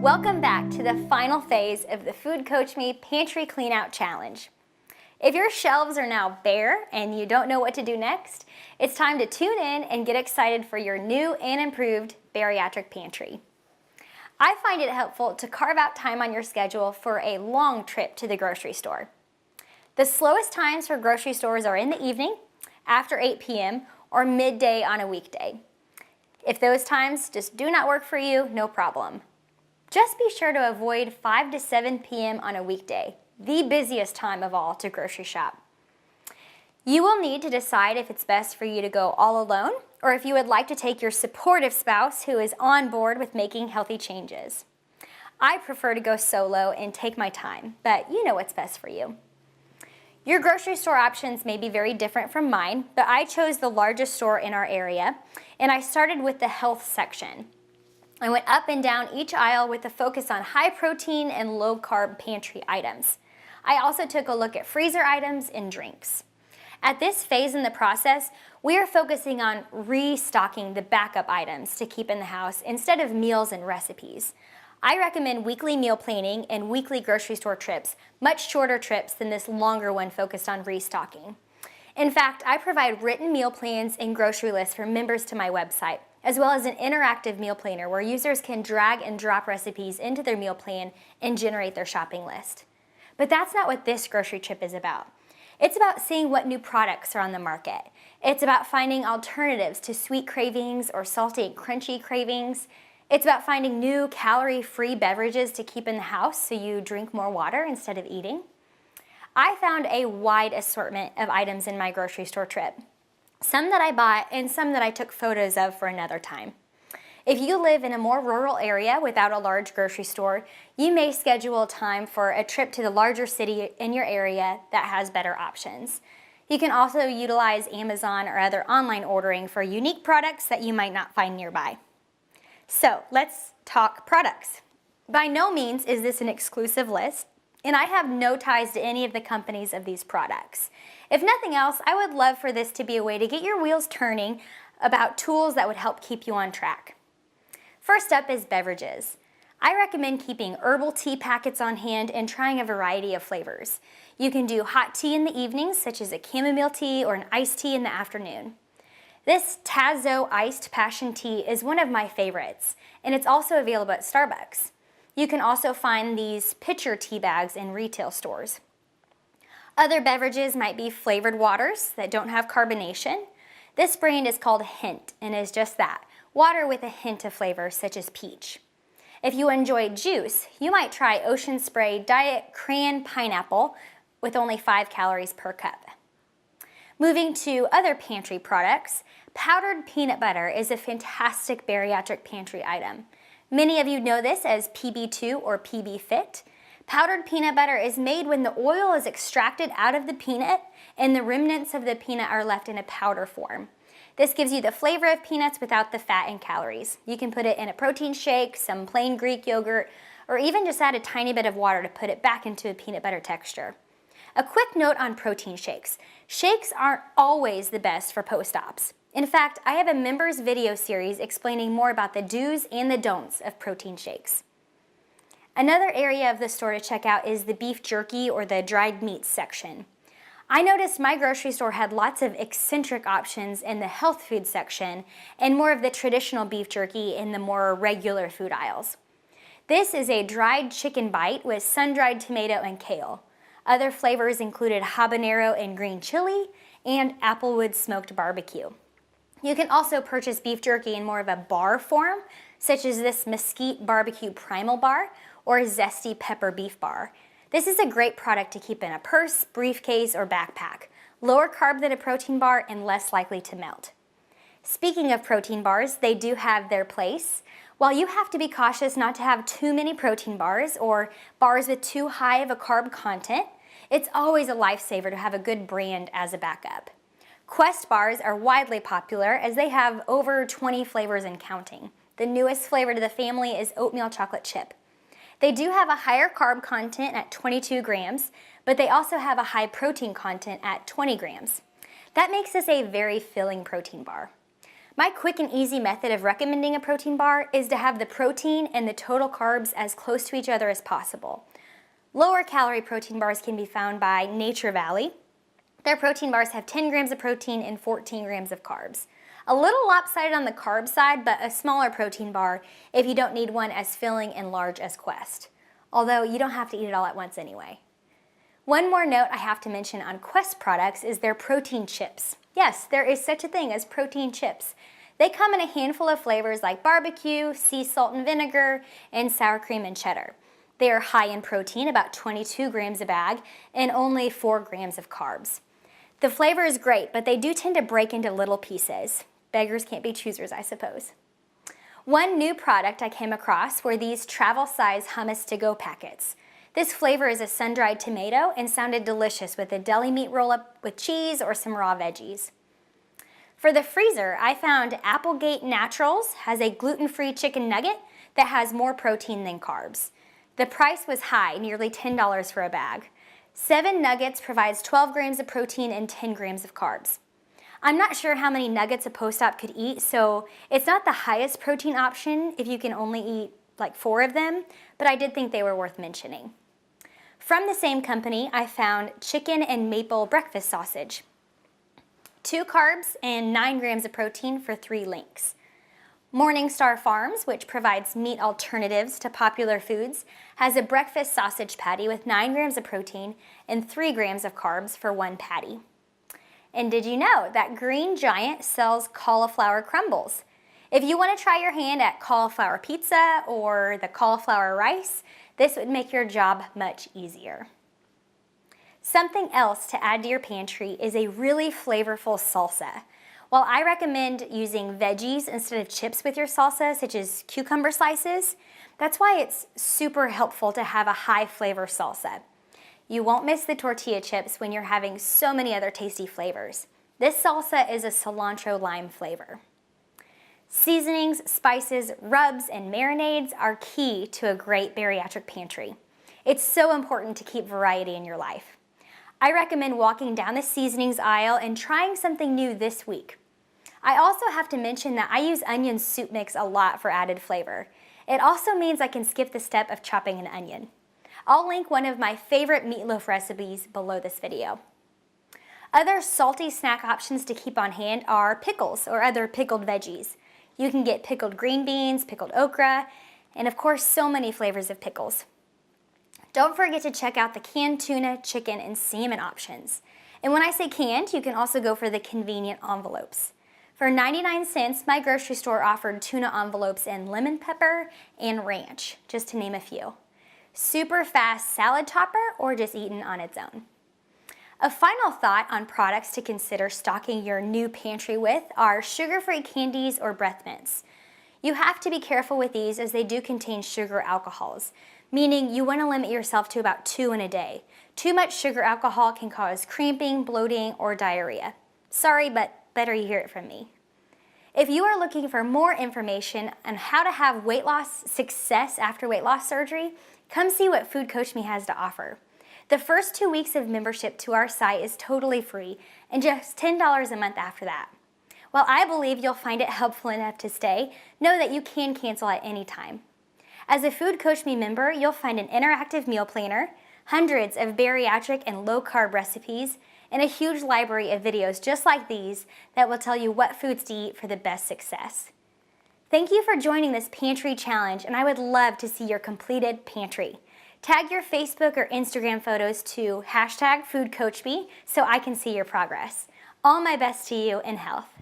Welcome back to the final phase of the Food Coach Me Pantry Cleanout Challenge. If your shelves are now bare and you don't know what to do next, it's time to tune in and get excited for your new and improved bariatric pantry. I find it helpful to carve out time on your schedule for a long trip to the grocery store. The slowest times for grocery stores are in the evening, after 8 p.m., or midday on a weekday. If those times just do not work for you, no problem. Just be sure to avoid 5 to 7 p.m. on a weekday, the busiest time of all to grocery shop. You will need to decide if it's best for you to go all alone or if you would like to take your supportive spouse who is on board with making healthy changes. I prefer to go solo and take my time, but you know what's best for you. Your grocery store options may be very different from mine, but I chose the largest store in our area, and I started with the health section. I went up and down each aisle with a focus on high protein and low carb pantry items. I also took a look at freezer items and drinks. At this phase in the process, we are focusing on restocking the backup items to keep in the house instead of meals and recipes. I recommend weekly meal planning and weekly grocery store trips, much shorter trips than this longer one focused on restocking. In fact, I provide written meal plans and grocery lists for members to my website, as well as an interactive meal planner where users can drag and drop recipes into their meal plan and generate their shopping list. But that's not what this grocery trip is about. It's about seeing what new products are on the market. It's about finding alternatives to sweet cravings or salty and crunchy cravings. It's about finding new calorie-free beverages to keep in the house so you drink more water instead of eating. I found a wide assortment of items in my grocery store trip. Some that I bought and some that I took photos of for another time. If you live in a more rural area without a large grocery store, you may schedule time for a trip to the larger city in your area that has better options. You can also utilize Amazon or other online ordering for unique products that you might not find nearby. So let's talk products. By no means is this an exclusive list, and I have no ties to any of the companies of these products. If nothing else, I would love for this to be a way to get your wheels turning about tools that would help keep you on track. First up is beverages. I recommend keeping herbal tea packets on hand and trying a variety of flavors. You can do hot tea in the evenings, such as a chamomile tea or an iced tea in the afternoon. This Tazo iced passion tea is one of my favorites, and it's also available at Starbucks. You can also find these pitcher tea bags in retail stores. Other beverages might be flavored waters that don't have carbonation. This brand is called Hint and is just that, water with a hint of flavor such as peach. If you enjoy juice, you might try Ocean Spray Diet Cran Pineapple with only 5 calories per cup. Moving to other pantry products, powdered peanut butter is a fantastic bariatric pantry item. Many of you know this as PB2 or PB Fit. Powdered peanut butter is made when the oil is extracted out of the peanut and the remnants of the peanut are left in a powder form. This gives you the flavor of peanuts without the fat and calories. You can put it in a protein shake, some plain Greek yogurt, or even just add a tiny bit of water to put it back into a peanut butter texture. A quick note on protein shakes. Shakes aren't always the best for post-ops. In fact, I have a members video series explaining more about the do's and the don'ts of protein shakes. Another area of the store to check out is the beef jerky or the dried meats section. I noticed my grocery store had lots of eccentric options in the health food section and more of the traditional beef jerky in the more regular food aisles. This is a dried chicken bite with sun-dried tomato and kale. Other flavors included habanero and green chili and applewood smoked barbecue. You can also purchase beef jerky in more of a bar form, such as this mesquite barbecue primal bar or zesty pepper beef bar. This is a great product to keep in a purse, briefcase, or backpack. Lower carb than a protein bar and less likely to melt. Speaking of protein bars, they do have their place. While you have to be cautious not to have too many protein bars or bars with too high of a carb content, it's always a lifesaver to have a good brand as a backup. Quest bars are widely popular as they have over 20 flavors and counting. The newest flavor to the family is oatmeal chocolate chip. They do have a higher carb content at 22 grams, but they also have a high protein content at 20 grams. That makes this a very filling protein bar. My quick and easy method of recommending a protein bar is to have the protein and the total carbs as close to each other as possible. Lower calorie protein bars can be found by Nature Valley. Their protein bars have 10 grams of protein and 14 grams of carbs. A little lopsided on the carb side, but a smaller protein bar if you don't need one as filling and large as Quest. Although you don't have to eat it all at once anyway. One more note I have to mention on Quest products is their protein chips. Yes, there is such a thing as protein chips. They come in a handful of flavors like barbecue, sea salt and vinegar, and sour cream and cheddar. They are high in protein, about 22 grams a bag, and only 4 grams of carbs. The flavor is great, but they do tend to break into little pieces. Beggars can't be choosers, I suppose. One new product I came across were these travel-size hummus to-go packets. This flavor is a sun-dried tomato and sounded delicious with a deli meat roll-up with cheese or some raw veggies. For the freezer, I found Applegate Naturals has a gluten-free chicken nugget that has more protein than carbs. The price was high, nearly $10 for a bag. 7 nuggets provides 12 grams of protein and 10 grams of carbs. I'm not sure how many nuggets a post-op could eat, so it's not the highest protein option if you can only eat like 4 of them, but I did think they were worth mentioning. From the same company, I found chicken and maple breakfast sausage. 2 carbs and 9 grams of protein for 3 links. Morningstar Farms, which provides meat alternatives to popular foods, has a breakfast sausage patty with 9 grams of protein and 3 grams of carbs for 1 patty. And did you know that Green Giant sells cauliflower crumbles? If you want to try your hand at cauliflower pizza or the cauliflower rice, this would make your job much easier. Something else to add to your pantry is a really flavorful salsa. While I recommend using veggies instead of chips with your salsa, such as cucumber slices, that's why it's super helpful to have a high flavor salsa. You won't miss the tortilla chips when you're having so many other tasty flavors. This salsa is a cilantro lime flavor. Seasonings, spices, rubs, and marinades are key to a great bariatric pantry. It's so important to keep variety in your life. I recommend walking down the seasonings aisle and trying something new this week. I also have to mention that I use onion soup mix a lot for added flavor. It also means I can skip the step of chopping an onion. I'll link one of my favorite meatloaf recipes below this video. Other salty snack options to keep on hand are pickles or other pickled veggies. You can get pickled green beans, pickled okra, and of course so many flavors of pickles. Don't forget to check out the canned tuna, chicken, and salmon options. And when I say canned, you can also go for the convenient envelopes. For 99 cents, my grocery store offered tuna envelopes in lemon pepper and ranch, just to name a few. Super fast salad topper or just eaten on its own. A final thought on products to consider stocking your new pantry with are sugar-free candies or breath mints. You have to be careful with these as they do contain sugar alcohols, meaning you want to limit yourself to about 2 in a day. Too much sugar alcohol can cause cramping, bloating, or diarrhea. Sorry, but better you hear it from me. If you are looking for more information on how to have weight loss success after weight loss surgery, come see what Food Coach Me has to offer. The first 2 weeks of membership to our site is totally free and just $10 a month after that. While I believe you'll find it helpful enough to stay, know that you can cancel at any time. As a Food Coach Me member, you'll find an interactive meal planner, hundreds of bariatric and low-carb recipes, and a huge library of videos just like these that will tell you what foods to eat for the best success. Thank you for joining this pantry challenge, and I would love to see your completed pantry. Tag your Facebook or Instagram photos to #FoodCoachMe so I can see your progress. All my best to you in health.